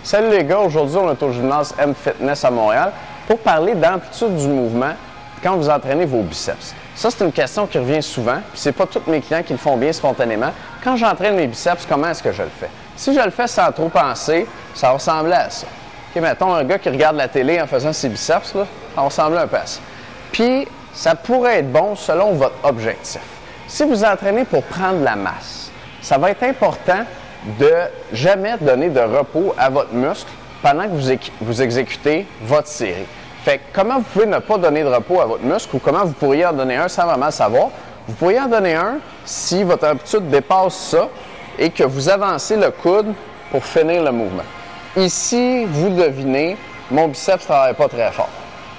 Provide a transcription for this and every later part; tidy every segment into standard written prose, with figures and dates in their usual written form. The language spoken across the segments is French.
Salut les gars, aujourd'hui on est au gymnase M-Fitness à Montréal pour parler d'amplitude du mouvement quand vous entraînez vos biceps. Ça, c'est une question qui revient souvent, puis c'est pas tous mes clients qui le font bien spontanément. Quand j'entraîne mes biceps, comment est-ce que je le fais? Si je le fais sans trop penser, ça va ressembler à ça. OK, mettons un gars qui regarde la télé en faisant ses biceps, là, ça va ressembler un peu à ça. Puis, ça pourrait être bon selon votre objectif. Si vous entraînez pour prendre la masse, ça va être important de jamais donner de repos à votre muscle pendant que vous exécutez votre série. Fait que comment vous pouvez ne pas donner de repos à votre muscle ou comment vous pourriez en donner un sans vraiment le savoir? Vous pourriez en donner un si votre amplitude dépasse ça et que vous avancez le coude pour finir le mouvement. Ici, vous devinez, mon biceps ne travaille pas très fort.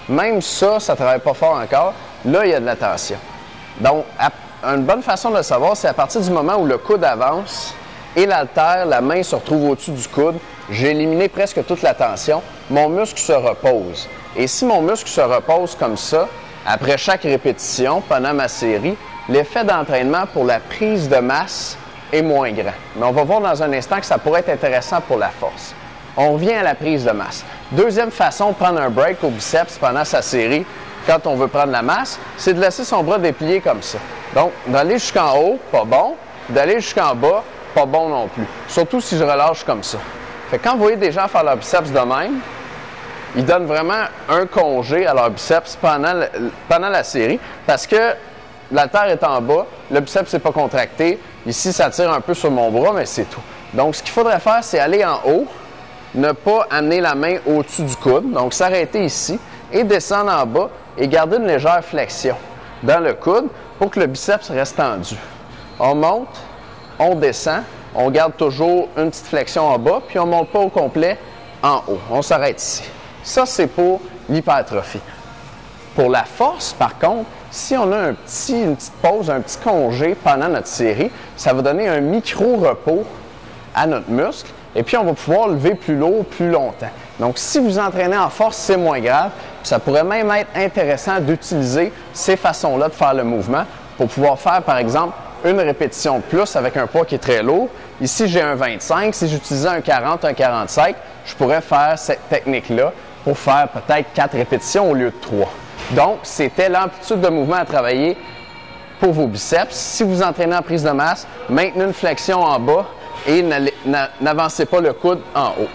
Même ça ne travaille pas fort encore. Là, il y a de la tension. Donc, une bonne façon de le savoir, c'est à partir du moment où le coude avance et l'haltère, la main se retrouve au-dessus du coude, j'ai éliminé presque toute la tension, mon muscle se repose. Et si mon muscle se repose comme ça, après chaque répétition, pendant ma série, l'effet d'entraînement pour la prise de masse est moins grand. Mais on va voir dans un instant que ça pourrait être intéressant pour la force. On revient à la prise de masse. Deuxième façon de prendre un break au biceps pendant sa série, quand on veut prendre la masse, c'est de laisser son bras déplié comme ça. Donc, d'aller jusqu'en haut, pas bon. D'aller jusqu'en bas, pas bon non plus. Surtout si je relâche comme ça. Fait que quand vous voyez des gens faire leur biceps de même, ils donnent vraiment un congé à leur biceps pendant la série parce que l'haltère est en bas, le biceps n'est pas contracté. Ici, ça tire un peu sur mon bras, mais c'est tout. Donc, ce qu'il faudrait faire, c'est aller en haut, ne pas amener la main au-dessus du coude, donc s'arrêter ici et descendre en bas et garder une légère flexion dans le coude pour que le biceps reste tendu. On monte, on descend, on garde toujours une petite flexion en bas, puis on ne monte pas au complet en haut. On s'arrête ici. Ça, c'est pour l'hypertrophie. Pour la force, par contre, si on a une petite pause, un petit congé pendant notre série, ça va donner un micro-repos à notre muscle, et puis on va pouvoir lever plus lourd plus longtemps. Donc, si vous entraînez en force, c'est moins grave. Ça pourrait même être intéressant d'utiliser ces façons-là de faire le mouvement pour pouvoir faire, par exemple, une répétition de plus avec un poids qui est très lourd. Ici, j'ai un 25. Si j'utilisais un 40, un 45, je pourrais faire cette technique-là pour faire peut-être 4 répétitions au lieu de 3. Donc, c'était l'amplitude de mouvement à travailler pour vos biceps. Si vous entraînez en prise de masse, maintenez une flexion en bas et n'avancez pas le coude en haut.